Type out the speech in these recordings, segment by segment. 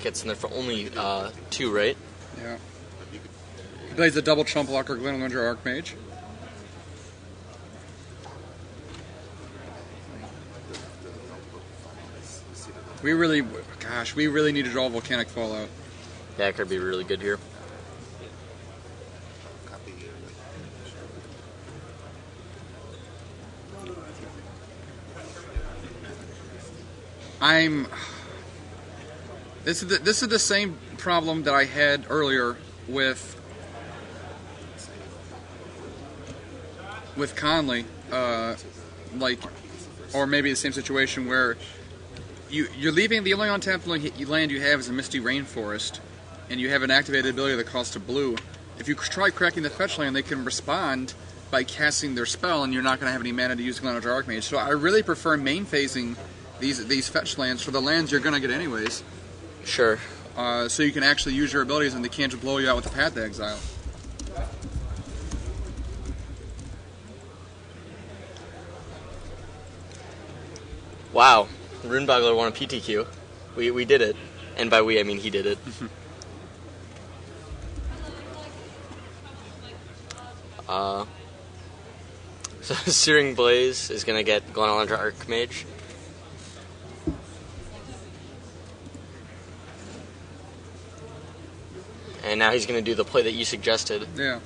Gets in there for only 2, right? Yeah. He plays a double chump blocker, Glenalundra Archmage. We really need to draw Volcanic Fallout. Yeah, it could be really good here. This is the same problem that I had earlier with Conley, or maybe the same situation where you're leaving the only untapped land you have is a Misty Rainforest, and you have an activated ability that costs a blue. If you try cracking the fetch land, they can respond by casting their spell, and you're not going to have any mana to use Glenalundra Archmage. So I really prefer main phasing these fetch lands for the lands you're going to get anyways. Sure. So you can actually use your abilities, and they can't just blow you out with the Path to Exile. Wow. Runeboggler won a PTQ. We did it. And by we, I mean he did it. So Searing Blaze is going to get Glenalundra Archmage. And now he's going to do the play that you suggested. Yeah.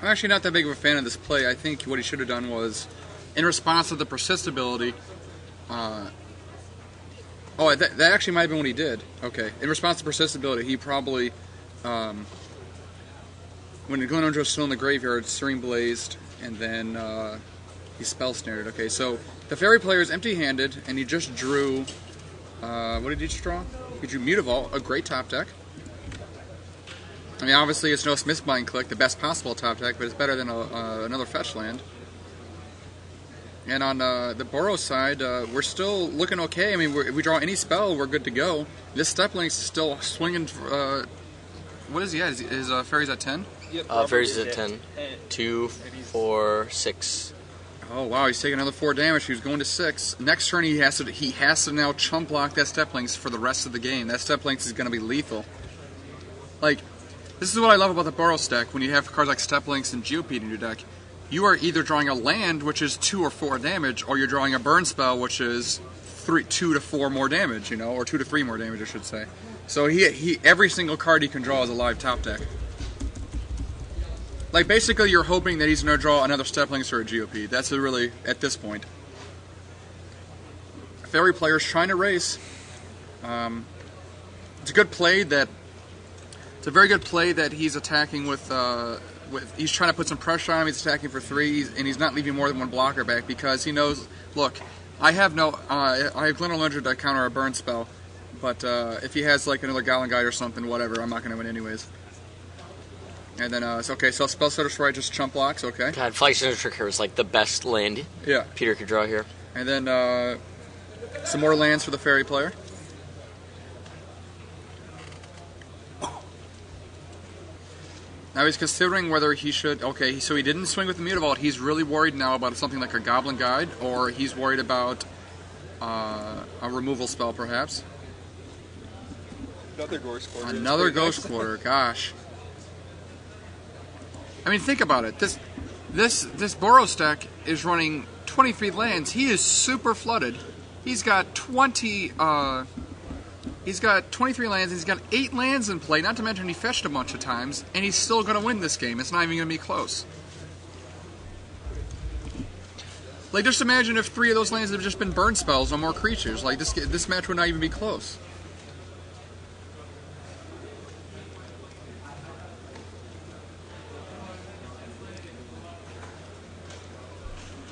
I'm actually not that big of a fan of this play. I think what he should have done was, in response to the persist ability, that actually might have been what he did. Okay. In response to persist ability, he probably, when Glenalundra was still in the graveyard, Searing Blazed, and then he spell snared. Okay, so the fairy player is empty-handed, and he just drew, what did he just draw? He drew Medevoort, a great top deck. I mean, obviously it's no Smithbind Click, the best possible top deck, but it's better than another fetch land. And on the Boros side, we're still looking okay. I mean, if we draw any spell, we're good to go. This Step Link's still swinging. What is he at? His Fairy's at 10? Yep, Fairy's at 10. 2, 4, 6. Oh wow, he's taking another 4 damage. He was going to 6. Next turn, he has to now chump block that Step Links for the rest of the game. That Step Links is going to be lethal. Like, this is what I love about the Boros deck. When you have cards like Step Links and Geopede in your deck, you are either drawing a land, which is 2 or 4 damage, or you're drawing a burn spell, which is 2 to 4 more damage, or 2 to 3 more damage, I should say. So he every single card he can draw is a live top deck. Like, basically, you're hoping that he's going to draw another Step Links or a Geopede. That's really, at this point. Fairy player's trying to race. It's a good play that... It's a very good play that he's attacking with he's trying to put some pressure on him. He's attacking for 3, and he's not leaving more than 1 blocker back because he knows, look, I have Glenalundra to counter a burn spell, but if he has like another Goblin Guide or something, whatever, I'm not going to win anyways. And then, okay, so Spellsetter's Right just chump blocks, okay. God, Flagship Trick here was like the best land Peter could draw here. And then some more lands for the Fairy player. Now he's considering whether he should... Okay, so he didn't swing with the Medevoort. He's really worried now about something like a Goblin Guide, or he's worried about a removal spell, perhaps. Another Ghost Quarter. Another Ghost Quarter, gosh. I mean, think about it. This Boros deck is running 23 lands. He is super flooded. He's got 23 lands. He's got 8 lands in play. Not to mention he fetched a bunch of times, and he's still going to win this game. It's not even going to be close. Like, just imagine if 3 of those lands had just been burn spells or more creatures. Like, this match would not even be close.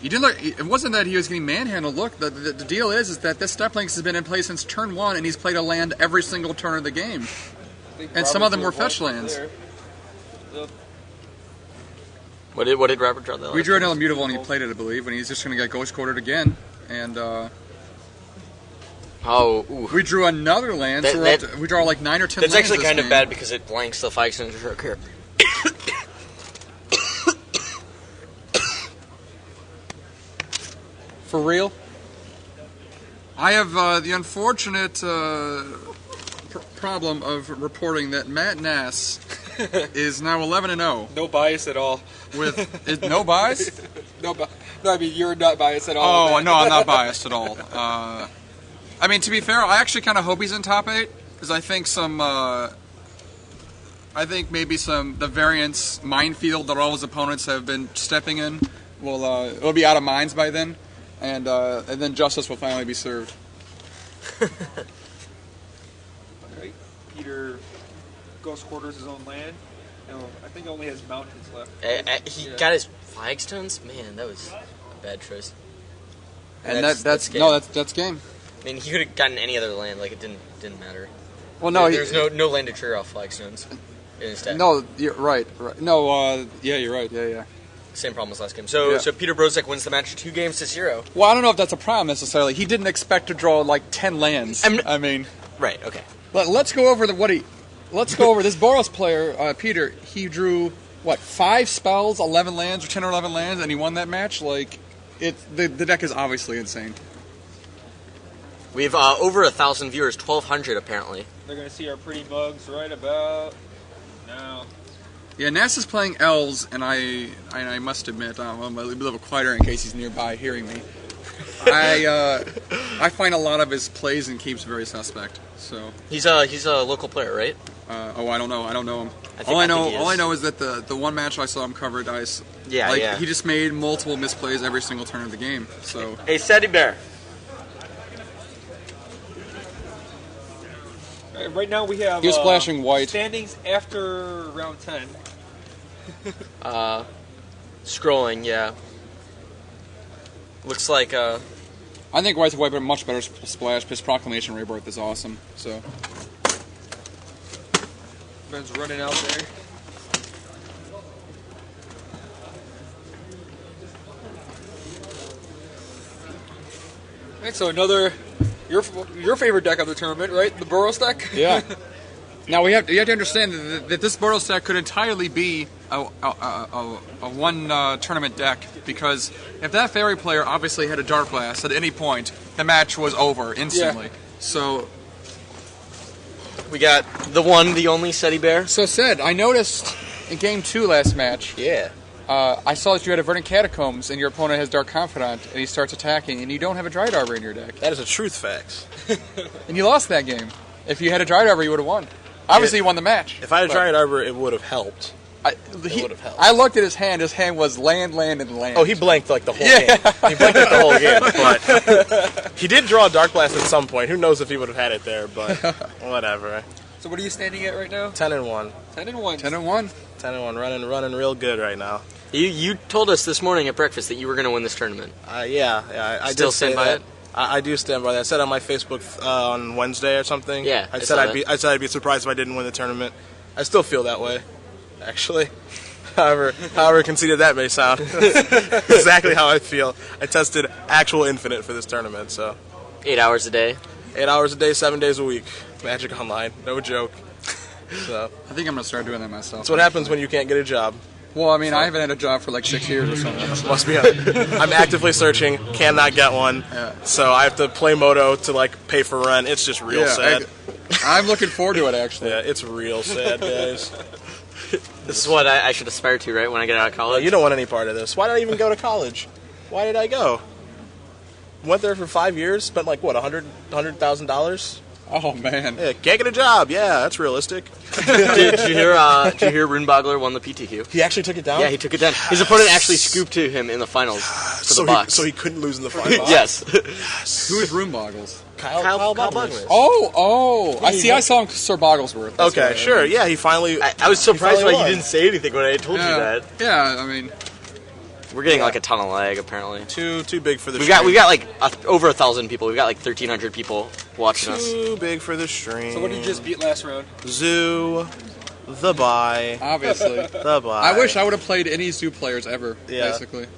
You didn't look. It wasn't that he was getting manhandled. Look, the deal is that this Step Links has been in play since turn 1, and he's played a land every single turn of the game. And some of them were fetch lands. Yep. What did Robert draw that? We drew another Medevoort and he played it, I believe, and he's just going to get Ghost Quartered again. And we drew another land, so we draw like 9 or 10 lands. That's actually kind of bad because it blanks the Flagship Trick here. For real? I have the unfortunate problem of reporting that Matt Nass is now 11-0 No bias at all. with no buys. No, I mean you're not biased at all. Oh Matt. no, I'm not biased at all. I mean, to be fair, I actually kind of hope he's in top 8 because I think maybe the variance minefield that all his opponents have been stepping in will be out of minds by then, and then justice will finally be served. Right. Peter ghost quarters his own land. I think he only has mountains left. He got his flagstones? Man, that was a bad choice. And that's game. that's game. I mean, he could have gotten any other land. Like, it didn't matter. Well, no, there's no land to trigger off flagstones in his deck. No, you're right. No, yeah, you're right. Yeah. Same problem as last game. So Peter Brozek wins the match 2-0. Well, I don't know if that's a problem necessarily. He didn't expect to draw like 10 lands. I mean, right? Okay. let's go over Let's go over this Boros player, Peter. He drew 5 spells, 11 lands, or 10 or 11 lands, and he won that match. Like, the deck is obviously insane. We have over 1,000 viewers, 1,200 apparently. They're gonna see our pretty mugs right about now. Yeah, NASA's playing L's, and I must admit, I'm a little quieter in case he's nearby hearing me. I find a lot of his plays and keeps very suspect. So he's a local player, right? I don't know him. I think All he I know is that the one match I saw him cover dice. Yeah. He just made multiple misplays every single turn of the game. So Hey, Sadie Bear. Right now we have. He was splashing white. Standings after round 10. Scrolling, yeah. Looks like I think white's a much better splash. His Proclamation Rebirth is awesome. So Ben's running out there. Alright, so another your favorite deck of the tournament, right? The Boros deck. yeah. Now you have to understand that this Boros deck could entirely be a one tournament deck, because if that fairy player obviously had a Dark Blast at any point, the match was over instantly. Yeah. So we got the one, the only Sadie Bear. So Sid, I noticed in Game 2 last match, Yeah. I saw that you had a Verdant Catacombs and your opponent has Dark Confidant and he starts attacking and you don't have a Dryad Arbor in your deck. That is a truth fact. And you lost that game. If you had a Dryad Arbor, you would have won. Obviously, you won the match. If I had a but Dryad Arbor, it would have helped. it would have helped. I looked at his hand. His hand was land, and land. Oh, he blanked like the whole game. He blanked like the whole game. But he did draw a Dark Blast at some point. Who knows if he would have had it there, but whatever. So what are you standing at right now? 10-1. 10-1. 10-1. 10-1. Running real good right now. You told us this morning at breakfast that you were going to win this tournament. Yeah. I Still did say stand by that. it? I do stand by that. I said on my Facebook on Wednesday or something. Yeah, I I said saw I said I'd be surprised if I didn't win the tournament. I still feel that way, actually. However conceited that may sound, exactly how I feel. I tested actual Infinite for this tournament, so 8 hours a day. 8 hours a day, 7 days a week. Magic Online, no joke. So I think I'm gonna start doing that myself. that's what happens when you can't get a job. Well, I mean, I haven't had a job for like 6 years or something. Must be. I'm actively searching, cannot get one. Yeah. So I have to play Moto to like pay for rent. It's just real sad. I'm looking forward to it, actually. Yeah, it's real sad, guys. This is what I should aspire to, right, when I get out of college. You don't want any part of this. Why did I even go to college? Why did I go? Went there for 5 years, spent like what, $100,000? Oh man. Yeah, can't get a job. Yeah, that's realistic. did you hear Runebogler won the PTQ? He actually took it down. Yeah, he took it down. His opponent actually scooped to him in the finals for the box. So he couldn't lose in the final. Yes. Who is Room Boggles? Kyle Buckner. Oh! I saw him, Sir Bogglesworth. That's Okay, right. sure. Yeah, he finally. I was surprised finally why you won. didn't say anything when I told you Yeah. that. Yeah, I mean, We're getting like a ton of lag, apparently. Too big for the. We've got stream. like over 1,000 people. We've got like 1,300 people watching us. Too big for the stream. So what did you just beat last round? Zoo, the bye, obviously. the bye. I wish I would have played any Zoo players ever, Yeah. basically.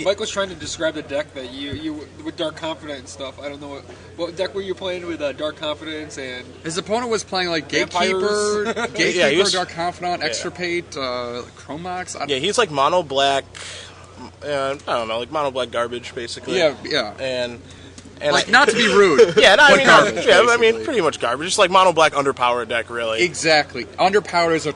Mike was trying to describe the deck that you with Dark Confidence and stuff. I don't know what deck were you playing with Dark Confidence and His opponent was playing like Vampires. Gatekeeper, Yeah, he was- Dark Confidant, Extirpate, Chromax. Yeah, he's like mono black. I don't know, like mono black garbage, basically. yeah. And And Like, not to be rude. yeah, no, I but mean, garbage, yeah, I mean, basically. pretty much garbage. Just like mono black underpowered deck, really. Exactly. Underpowered is a